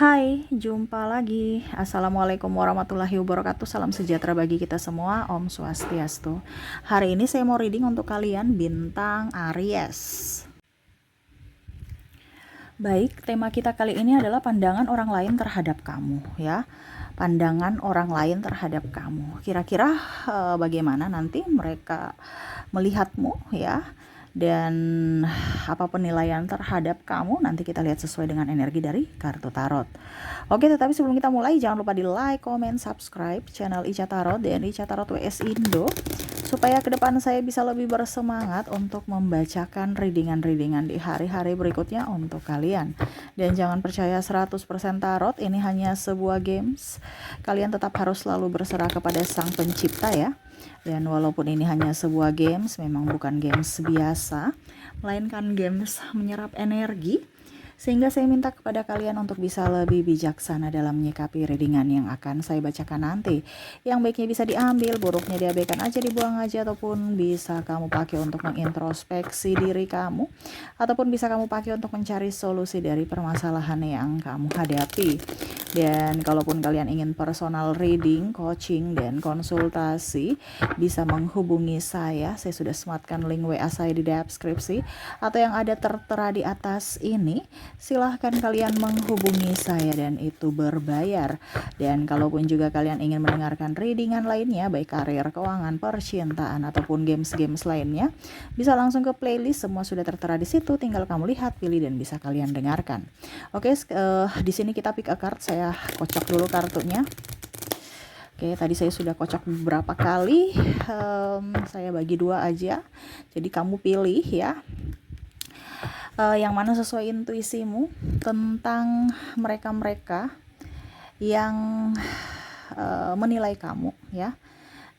Hai, jumpa lagi. Assalamualaikum warahmatullahi wabarakatuh. Salam sejahtera bagi kita semua. Om Swastiastu. Hari ini saya mau reading untuk kalian bintang Aries. Baik, tema kita kali ini adalah pandangan orang lain terhadap kamu, ya. Pandangan orang lain terhadap kamu. Kira-kira bagaimana nanti mereka melihatmu, ya? Dan apa penilaian terhadap kamu, nanti kita lihat sesuai dengan energi dari kartu tarot. Oke, tetapi sebelum kita mulai, jangan lupa di like, comment, subscribe channel Ica Tarot dan Ica Tarot WS Indo, supaya ke depan saya bisa lebih bersemangat untuk membacakan readingan-readingan di hari-hari berikutnya untuk kalian. Dan jangan percaya 100% tarot, ini hanya sebuah games. Kalian tetap harus selalu berserah kepada Sang Pencipta, ya. Dan walaupun ini hanya sebuah games, memang bukan games biasa, melainkan games menyerap energi, sehingga saya minta kepada kalian untuk bisa lebih bijaksana dalam menyikapi readingan yang akan saya bacakan nanti. Yang baiknya bisa diambil, buruknya diabaikan aja, dibuang aja, ataupun bisa kamu pakai untuk mengintrospeksi diri kamu, ataupun bisa kamu pakai untuk mencari solusi dari permasalahan yang kamu hadapi. Dan kalaupun kalian ingin personal reading, coaching, dan konsultasi, bisa menghubungi saya sudah sematkan link WA saya di deskripsi, atau yang ada tertera di atas ini. Silahkan kalian menghubungi saya dan itu berbayar. Dan kalaupun juga kalian ingin mendengarkan readingan lainnya, baik karir, keuangan, percintaan, ataupun games-games lainnya, bisa langsung ke playlist, semua sudah tertera di situ, tinggal kamu lihat, pilih, dan bisa kalian dengarkan. Oke, di sini kita pick a card. Saya kocok dulu kartunya. Oke, tadi saya sudah kocok beberapa kali. Saya bagi dua aja. Jadi kamu pilih, ya. Yang mana sesuai intuisimu tentang mereka-mereka yang menilai kamu, ya.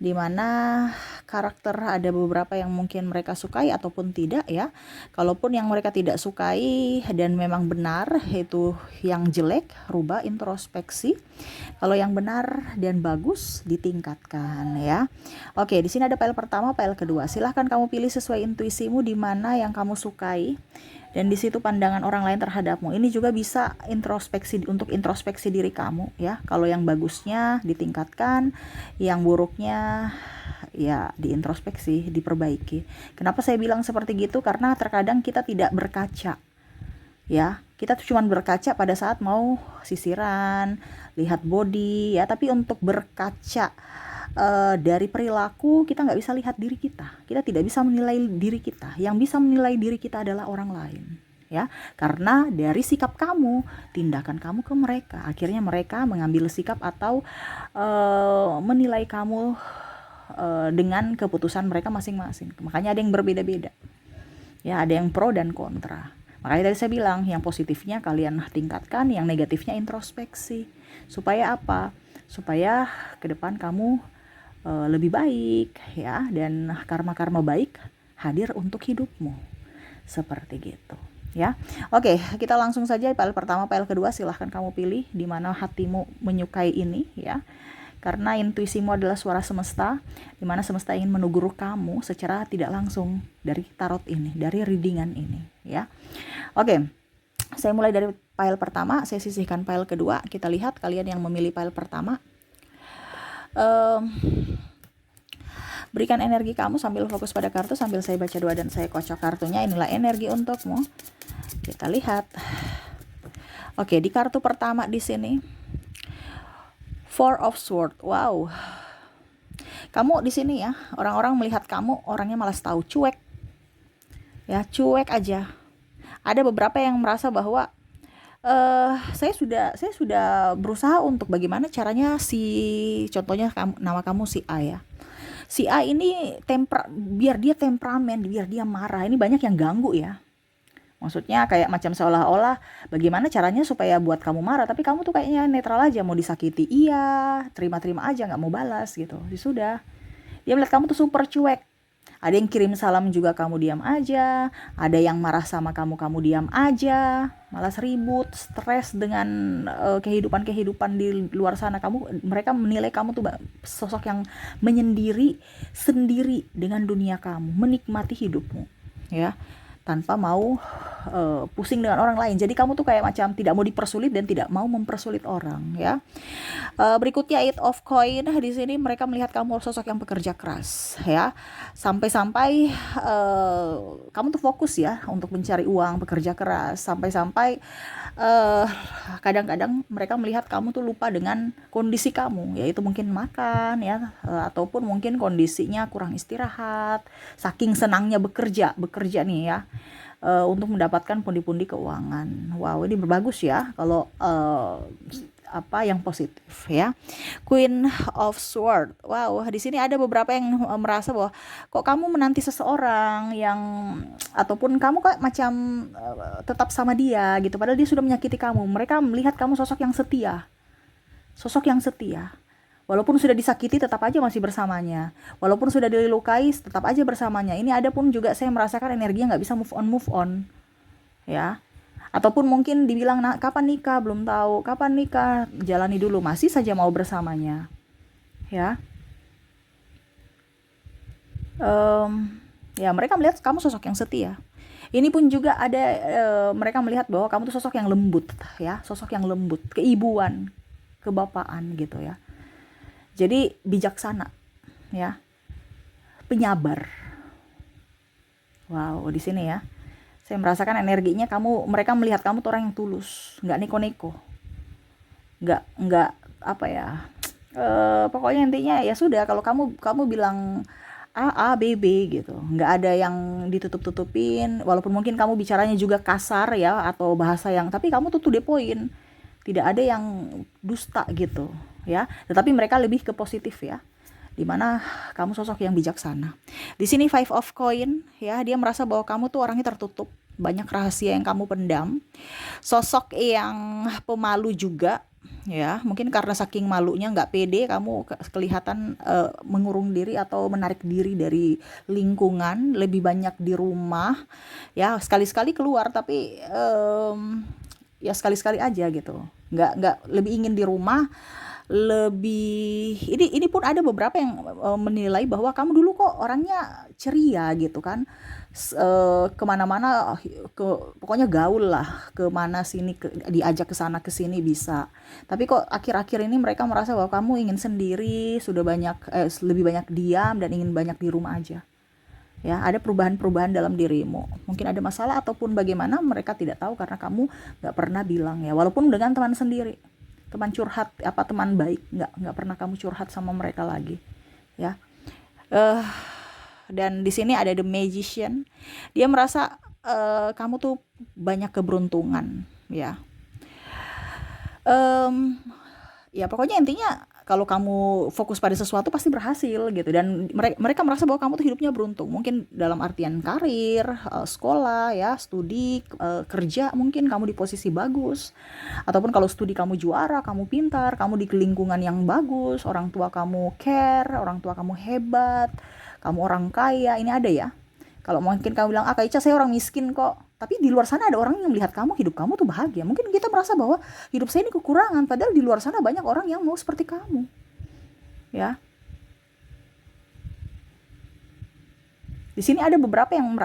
Dimana karakter ada beberapa yang mungkin mereka sukai ataupun tidak, ya. Kalaupun yang mereka tidak sukai dan memang benar itu yang jelek, rubah, introspeksi. Kalau yang benar dan bagus, ditingkatkan, ya. Oke, di sini ada pile pertama, pile kedua. Silahkan kamu pilih sesuai intuisimu di mana yang kamu sukai, dan di situ pandangan orang lain terhadapmu. Ini juga bisa introspeksi, untuk introspeksi diri kamu, ya. Kalau yang bagusnya ditingkatkan, yang buruknya ya diintrospeksi, diperbaiki. Kenapa saya bilang seperti gitu? Karena terkadang kita tidak berkaca, ya. Kita tuh cuma berkaca pada saat mau sisiran, lihat body, ya. Tapi untuk berkaca dari perilaku, kita nggak bisa lihat diri kita. Kita tidak bisa menilai diri kita. Yang bisa menilai diri kita adalah orang lain, ya. Karena dari sikap kamu, tindakan kamu ke mereka, akhirnya mereka mengambil sikap atau menilai kamu dengan keputusan mereka masing-masing. Makanya ada yang berbeda-beda, ya. Ada yang pro dan kontra. Makanya tadi saya bilang, yang positifnya kalian tingkatkan, yang negatifnya introspeksi. Supaya apa? Supaya ke depan kamu lebih baik, ya, dan karma-karma baik hadir untuk hidupmu, seperti gitu, ya. Oke, kita langsung saja pile pertama, pile kedua. Silahkan kamu pilih di mana hatimu menyukai ini, ya. Karena intuisimu adalah suara semesta, di mana semesta ingin menegur kamu secara tidak langsung dari tarot ini, dari readingan ini, ya. Oke, saya mulai dari pile pertama, saya sisihkan pile kedua. Kita lihat kalian yang memilih pile pertama. Berikan energi kamu sambil fokus pada kartu, sambil saya baca doa dan saya kocok kartunya. Inilah energi untukmu. Kita lihat. Oke, di kartu pertama di sini, Four of Swords. Wow. Kamu di sini, ya, orang-orang melihat kamu orangnya malas tahu, cuek. Ya, cuek aja. Ada beberapa yang merasa bahwa saya sudah berusaha untuk bagaimana caranya contohnya nama kamu si A, ya. Si A ini biar dia temperamen, biar dia marah. Ini banyak yang ganggu, ya. Maksudnya kayak macam seolah-olah bagaimana caranya supaya buat kamu marah, tapi kamu tuh kayaknya netral aja, mau disakiti iya, terima-terima aja, nggak mau balas gitu. Sudah. Dia melihat kamu tuh super cuek. Ada yang kirim salam juga kamu diam aja, ada yang marah sama kamu diam aja, malas ribut, stres dengan kehidupan di luar sana. Mereka menilai kamu tuh sosok yang menyendiri sendiri dengan dunia kamu, menikmati hidupmu, ya. tanpa mau pusing dengan orang lain. Jadi kamu tuh kayak macam tidak mau dipersulit dan tidak mau mempersulit orang, ya. Berikutnya Eight of Coin. Di sini mereka melihat kamu sosok yang pekerja keras, ya. Sampai-sampai kamu tuh fokus ya untuk mencari uang, bekerja keras. Sampai-sampai eh kadang-kadang mereka melihat kamu tuh lupa dengan kondisi kamu, yaitu mungkin makan ya, ataupun mungkin kondisinya kurang istirahat, saking senangnya bekerja nih ya, untuk mendapatkan pundi-pundi keuangan. Wow, ini bagus ya kalau apa yang positif ya. Queen of Sword. Wow, di sini ada beberapa yang merasa bahwa kok kamu menanti seseorang yang ataupun kamu kok macam tetap sama dia gitu padahal dia sudah menyakiti kamu. Mereka melihat kamu sosok yang setia. Sosok yang setia. Walaupun sudah disakiti tetap aja masih bersamanya. Walaupun sudah dilukai tetap aja bersamanya. Ini ada pun juga saya merasakan energinya nggak bisa move on ya. Ataupun mungkin dibilang kapan nikah, belum tahu kapan nikah, jalani dulu, masih saja mau bersamanya ya. Ya mereka melihat kamu sosok yang setia. Ini pun juga ada mereka melihat bahwa kamu tuh sosok yang lembut ya, sosok yang lembut, keibuan, kebapaan gitu ya. Jadi bijaksana ya, penyabar. Wow, di sini ya. Saya merasakan energinya mereka melihat kamu tuh orang yang tulus, nggak neko-neko, nggak apa ya, pokoknya intinya ya sudah kalau kamu bilang A B B gitu, nggak ada yang ditutup-tutupin, walaupun mungkin kamu bicaranya juga kasar ya atau bahasa yang, tapi kamu tuh to the point, tidak ada yang dusta gitu ya, tetapi mereka lebih ke positif ya, dimana kamu sosok yang bijaksana. Di sini Five of Coin ya, dia merasa bahwa kamu tuh orangnya tertutup, banyak rahasia yang kamu pendam, sosok yang pemalu juga ya, mungkin karena saking malunya nggak pede kamu kelihatan mengurung diri atau menarik diri dari lingkungan, lebih banyak di rumah ya, sekali-sekali keluar tapi ya sekali-sekali aja gitu, nggak lebih ingin di rumah, lebih ini pun ada beberapa yang menilai bahwa kamu dulu kok orangnya ceria gitu kan, kemana-mana pokoknya gaul lah, kemana sini diajak ke sana ke sini bisa, tapi kok akhir-akhir ini mereka merasa bahwa kamu ingin sendiri, sudah banyak lebih banyak diam dan ingin banyak di rumah aja ya. Ada perubahan-perubahan dalam dirimu, mungkin ada masalah ataupun bagaimana mereka tidak tahu karena kamu nggak pernah bilang ya, walaupun dengan teman sendiri, teman curhat apa teman baik, nggak pernah kamu curhat sama mereka lagi ya. Dan di sini ada the magician, dia merasa kamu tuh banyak keberuntungan ya. Ya pokoknya intinya kalau kamu fokus pada sesuatu pasti berhasil gitu, dan mereka merasa bahwa kamu tuh hidupnya beruntung, mungkin dalam artian karir, sekolah ya, studi, kerja, mungkin kamu di posisi bagus, ataupun kalau studi kamu juara, kamu pintar, kamu di lingkungan yang bagus, orang tua kamu care, orang tua kamu hebat, kamu orang kaya, ini ada ya. Kalau mungkin kamu bilang, Kak Ica saya orang miskin kok, tapi di luar sana ada orang yang melihat kamu, hidup kamu tuh bahagia. Mungkin kita merasa bahwa hidup saya ini kekurangan, padahal di luar sana banyak orang yang mau seperti kamu ya. Di sini ada beberapa yang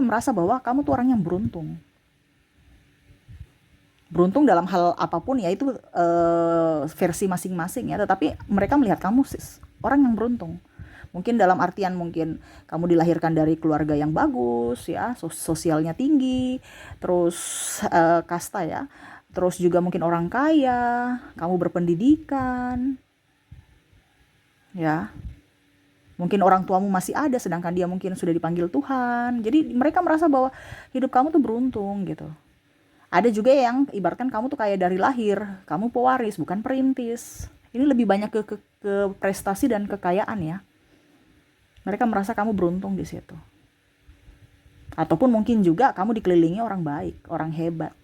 merasa bahwa kamu tuh orang yang beruntung dalam hal apapun ya, itu versi masing-masing ya, tetapi mereka melihat kamu orang yang beruntung. Mungkin dalam artian mungkin kamu dilahirkan dari keluarga yang bagus ya, sosialnya tinggi, terus kasta ya, terus juga mungkin orang kaya, kamu berpendidikan ya, mungkin orang tuamu masih ada sedangkan dia mungkin sudah dipanggil Tuhan. Jadi mereka merasa bahwa hidup kamu tuh beruntung gitu. Ada juga yang ibaratkan kamu tuh kayak dari lahir, kamu pewaris bukan perintis. Ini lebih banyak ke prestasi dan kekayaan ya. Mereka merasa kamu beruntung di situ. Ataupun mungkin juga kamu dikelilingi orang baik, orang hebat.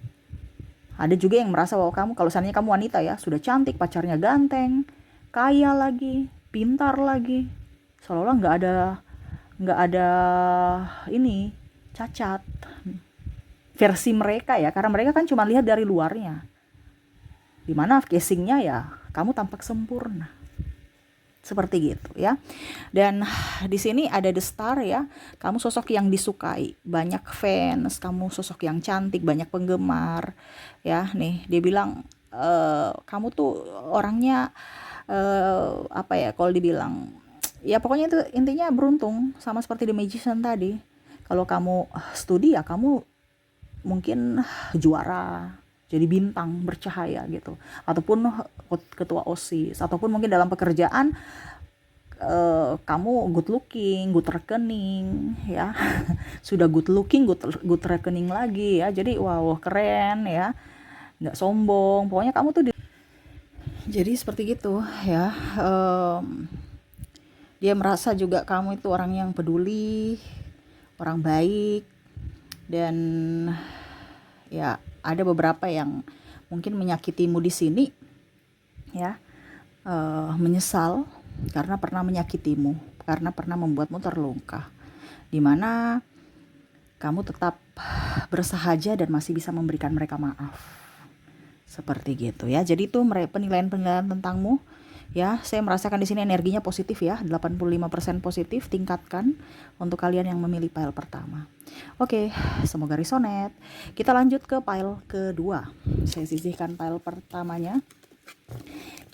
Ada juga yang merasa bahwa kamu, kalau seandainya kamu wanita ya, sudah cantik, pacarnya ganteng, kaya lagi, pintar lagi, seolah-olah nggak ada ini cacat. Versi mereka ya, karena mereka kan cuma lihat dari luarnya. Dimana casingnya ya, kamu tampak sempurna. seperti gitu ya. Dan di sini ada the star ya, kamu sosok yang disukai, banyak fans, kamu sosok yang cantik, banyak penggemar ya. Nih dia bilang kamu tuh orangnya apa ya, kalau dibilang ya pokoknya itu intinya beruntung, sama seperti The Magician tadi. Kalau kamu studi ya kamu mungkin juara, jadi bintang bercahaya gitu, ataupun ketua OSIS, ataupun mungkin dalam pekerjaan kamu good looking, good reckoning ya. Sudah good looking, good reckoning lagi ya. Jadi wow, keren ya, nggak sombong, pokoknya kamu tuh jadi seperti gitu ya. Dia merasa juga kamu itu orang yang peduli, orang baik, dan ya ada beberapa yang mungkin menyakitimu di sini ya, menyesal karena pernah menyakitimu, karena pernah membuatmu terluka, dimana kamu tetap bersahaja dan masih bisa memberikan mereka maaf, seperti gitu ya. Jadi itu penilaian-penilaian tentangmu ya. Saya merasakan di sini energinya positif ya, 85% positif. Tingkatkan untuk kalian yang memilih pile pertama. Oke, semoga resonate. Kita lanjut ke pile kedua. Saya sisihkan pile pertamanya.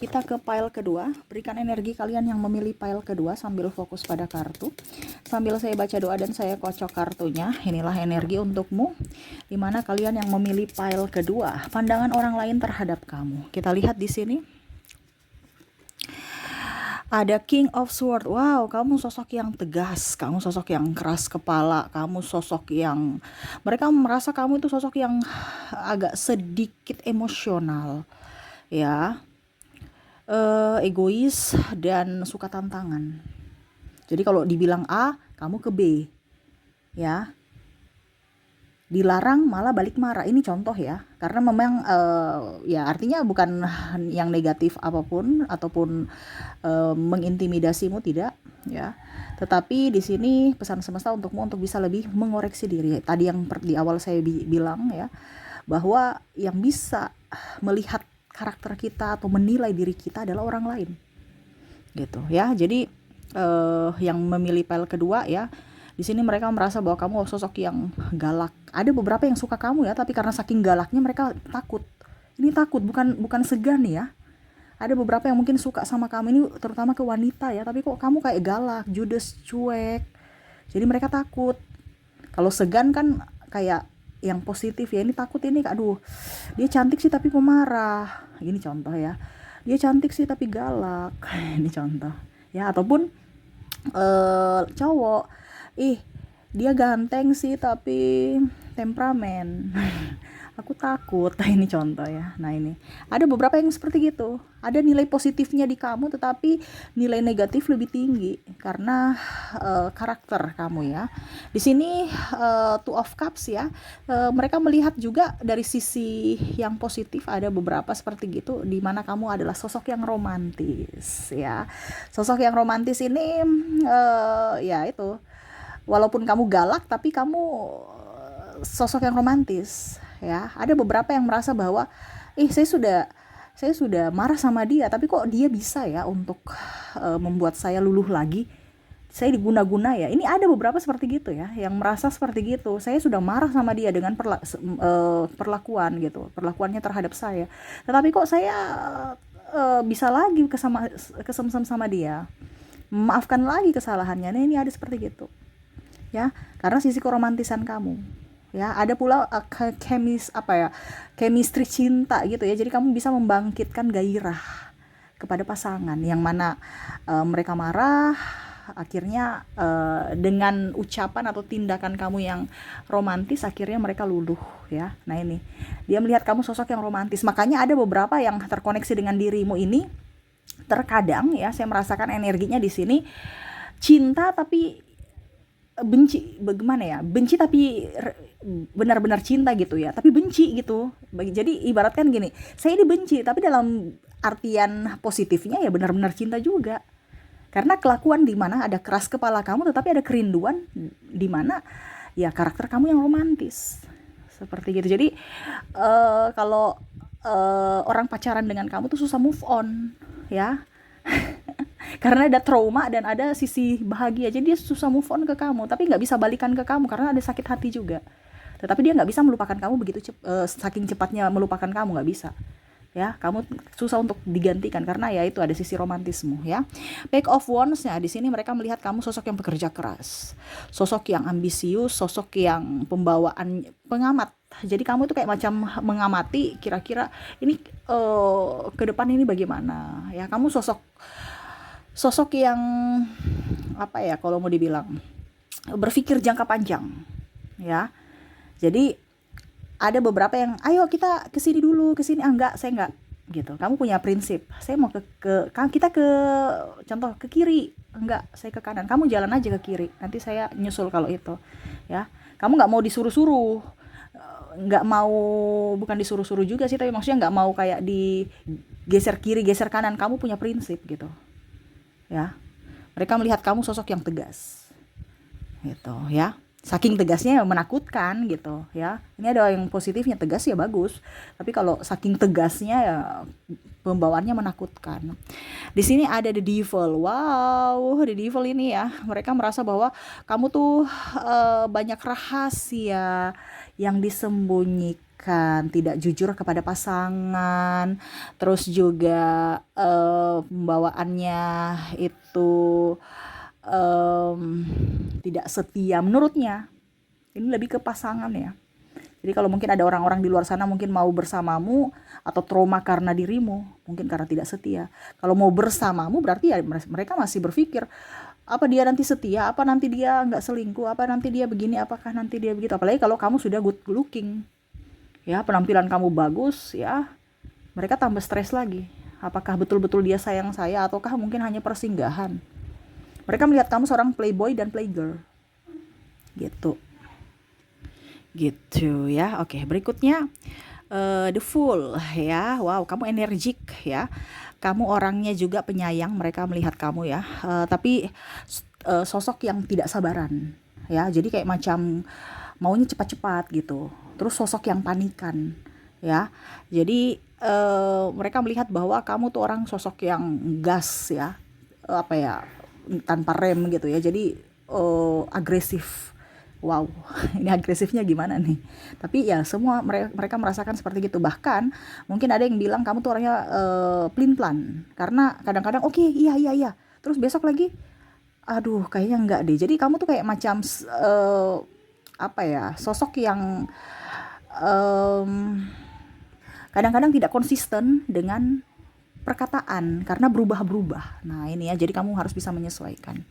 Kita ke pile kedua. Berikan energi kalian yang memilih pile kedua sambil fokus pada kartu. Sambil saya baca doa dan saya kocok kartunya. Inilah energi untukmu, dimana kalian yang memilih pile kedua, pandangan orang lain terhadap kamu. Kita lihat di sini. Ada King of Sword. Wow, kamu sosok yang tegas, kamu sosok yang keras kepala, kamu sosok yang mereka merasa kamu itu sosok yang agak sedikit emosional ya, egois dan suka tantangan. Jadi kalau dibilang A, kamu ke B ya. Dilarang malah balik marah. Ini contoh ya, karena memang ya artinya bukan yang negatif apapun ataupun mengintimidasimu, tidak ya. Tetapi di sini pesan semesta untukmu untuk bisa lebih mengoreksi diri. Tadi yang di awal saya bilang ya, bahwa yang bisa melihat karakter kita atau menilai diri kita adalah orang lain gitu ya. Jadi yang memilih pile kedua ya, di sini mereka merasa bahwa kamu sosok yang galak. Ada beberapa yang suka kamu ya, tapi karena saking galaknya mereka takut. Ini takut, bukan segan ya. Ada beberapa yang mungkin suka sama kamu ini, terutama ke wanita ya, tapi kok kamu kayak galak, judes, cuek. Jadi mereka takut. Kalau segan kan kayak yang positif ya, ini takut ini, aduh dia cantik sih tapi pemarah. Ini contoh ya. Dia cantik sih tapi galak. Ini contoh ya. Ataupun cowok, dia ganteng sih tapi temperamen. Aku takut. Nah ini contoh ya. Nah ini ada beberapa yang seperti gitu. Ada nilai positifnya di kamu, tetapi nilai negatif lebih tinggi karena karakter kamu ya. Di sini Two of Cups ya. Mereka melihat juga dari sisi yang positif. Ada beberapa seperti gitu, di mana kamu adalah sosok yang romantis ya. Sosok yang romantis ini ya itu. Walaupun kamu galak, tapi kamu sosok yang romantis ya. Ada beberapa yang merasa bahwa saya sudah marah sama dia, tapi kok dia bisa ya untuk membuat saya luluh lagi. Saya diguna-guna ya. Ini ada beberapa seperti gitu ya, yang merasa seperti gitu. Saya sudah marah sama dia dengan perlakuan gitu, perlakuannya terhadap saya. Tetapi kok saya bisa lagi kesemsem sama dia, memaafkan lagi kesalahannya. Nah ini ada seperti gitu ya, karena sisi keromantisan kamu ya. Ada pula chemistry cinta gitu ya. Jadi kamu bisa membangkitkan gairah kepada pasangan yang mana mereka marah, akhirnya dengan ucapan atau tindakan kamu yang romantis akhirnya mereka luluh ya. Nah ini dia melihat kamu sosok yang romantis, makanya ada beberapa yang terkoneksi dengan dirimu ini. Terkadang ya saya merasakan energinya di sini cinta tapi benci, bagaimana ya, benci tapi benar-benar cinta gitu ya, tapi benci gitu. Jadi ibaratkan gini, saya ini benci tapi dalam artian positifnya ya benar-benar cinta juga, karena kelakuan di mana ada keras kepala kamu tetapi ada kerinduan di mana ya karakter kamu yang romantis, seperti gitu. Jadi kalau orang pacaran dengan kamu tuh susah move on ya. Karena ada trauma dan ada sisi bahagia, jadi dia susah move on ke kamu, tapi nggak bisa balikan ke kamu karena ada sakit hati juga. Tetapi dia nggak bisa melupakan kamu saking cepatnya melupakan kamu, nggak bisa. Ya, kamu susah untuk digantikan karena ya itu ada sisi romantismu ya. Page of Wands-nya di sini mereka melihat kamu sosok yang pekerja keras, sosok yang ambisius, sosok yang pembawaan pengamat. Jadi kamu tuh kayak macam mengamati kira-kira ini ke depan ini bagaimana ya. Kamu sosok yang apa ya kalau mau dibilang berpikir jangka panjang ya. Jadi ada beberapa yang ayo kita kesini dulu, kesini enggak, saya enggak gitu. Kamu punya prinsip, saya mau kita ke contoh ke kiri, enggak, saya ke kanan. Kamu jalan aja ke kiri, nanti saya nyusul kalau itu ya. Kamu nggak mau disuruh-suruh, nggak mau, bukan disuruh-suruh juga sih, tapi maksudnya nggak mau kayak di geser kiri geser kanan. Kamu punya prinsip gitu ya. Mereka melihat kamu sosok yang tegas gitu ya, saking tegasnya ya menakutkan gitu ya. Ini ada yang positifnya, tegas ya bagus, tapi kalau saking tegasnya ya pembawaannya menakutkan. Di sini ada the devil. Wow, the devil ini ya, mereka merasa bahwa kamu tuh banyak rahasia yang disembunyikan, tidak jujur kepada pasangan, terus juga pembawaannya itu tidak setia menurutnya. Ini lebih ke pasangan ya. Jadi kalau mungkin ada orang-orang di luar sana mungkin mau bersamamu atau trauma karena dirimu, mungkin karena tidak setia. Kalau mau bersamamu berarti ya mereka masih berpikir, apa dia nanti setia, apa nanti dia nggak selingkuh, apa nanti dia begini, apakah nanti dia begitu. Apalagi kalau kamu sudah good looking ya, penampilan kamu bagus ya, mereka tambah stres lagi. Apakah betul-betul dia sayang saya ataukah mungkin hanya persinggahan. Mereka melihat kamu seorang playboy dan playgirl gitu ya. Oke, berikutnya the Fool ya. Wow, kamu energik ya, kamu orangnya juga penyayang. Mereka melihat kamu ya, tapi sosok yang tidak sabaran ya. Jadi kayak macam maunya cepat-cepat gitu, terus sosok yang panikan ya. Jadi mereka melihat bahwa kamu tuh orang sosok yang gas ya, apa ya, tanpa rem gitu ya. Jadi agresif. Wow, ini agresifnya gimana nih? Tapi ya semua mereka merasakan seperti gitu. Bahkan mungkin ada yang bilang kamu tuh orangnya pelin-pelan, karena kadang-kadang oke, iya, terus besok lagi aduh kayaknya enggak deh. Jadi kamu tuh kayak macam apa ya, sosok yang kadang-kadang tidak konsisten dengan perkataan karena berubah-berubah. Nah, ini ya, jadi kamu harus bisa menyesuaikan.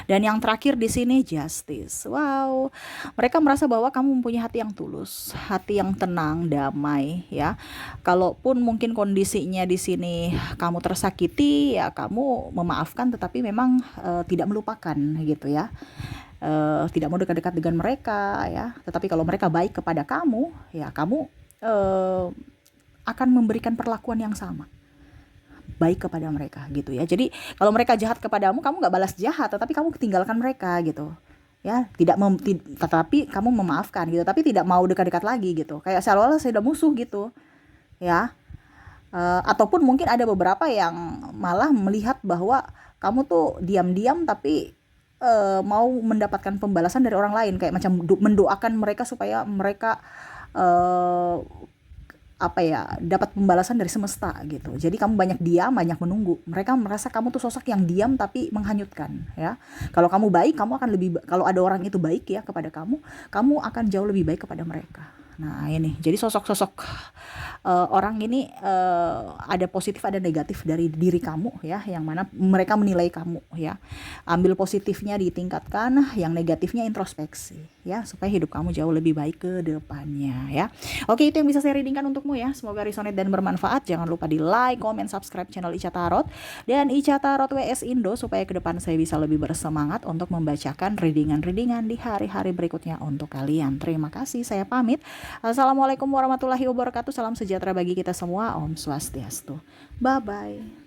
Dan yang terakhir di sini Justice. Wow. Mereka merasa bahwa kamu mempunyai hati yang tulus, hati yang tenang, damai ya. Kalaupun mungkin kondisinya di sini kamu tersakiti, ya kamu memaafkan tetapi memang tidak melupakan gitu ya. Tidak mau dekat-dekat dengan mereka ya. Tetapi kalau mereka baik kepada kamu, ya kamu akan memberikan perlakuan yang sama, baik kepada mereka gitu ya. Jadi kalau mereka jahat kepadamu, kamu nggak balas jahat, tetapi kamu tinggalkan mereka gitu ya. Tetapi kamu memaafkan gitu, tapi tidak mau dekat-dekat lagi gitu, kayak seolah-olah sudah musuh gitu ya. Ataupun mungkin ada beberapa yang malah melihat bahwa kamu tuh diam-diam tapi mau mendapatkan pembalasan dari orang lain, kayak macam mendoakan mereka supaya mereka apa ya, dapat pembalasan dari semesta gitu. Jadi kamu banyak diam, banyak menunggu. Mereka merasa kamu tuh sosok yang diam tapi menghanyutkan ya. Kalau kamu baik, kamu akan kalau ada orang itu baik ya kepada kamu, kamu akan jauh lebih baik kepada mereka. Nah, ini. Jadi sosok-sosok orang ini ada positif ada negatif dari diri kamu ya, yang mana mereka menilai kamu ya. Ambil positifnya ditingkatkan, yang negatifnya introspeksi ya, supaya hidup kamu jauh lebih baik ke depannya ya. Oke, itu yang bisa saya readingkan untukmu ya. Semoga resonate dan bermanfaat. Jangan lupa di like, comment, subscribe channel Ica Tarot dan Ica Tarot WS Indo supaya ke depan saya bisa lebih bersemangat untuk membacakan readingan-readingan di hari-hari berikutnya untuk kalian. Terima kasih, saya pamit. Assalamualaikum warahmatullahi wabarakatuh. Salam sejahtera bagi kita semua. Om Swastiastu. Bye-bye.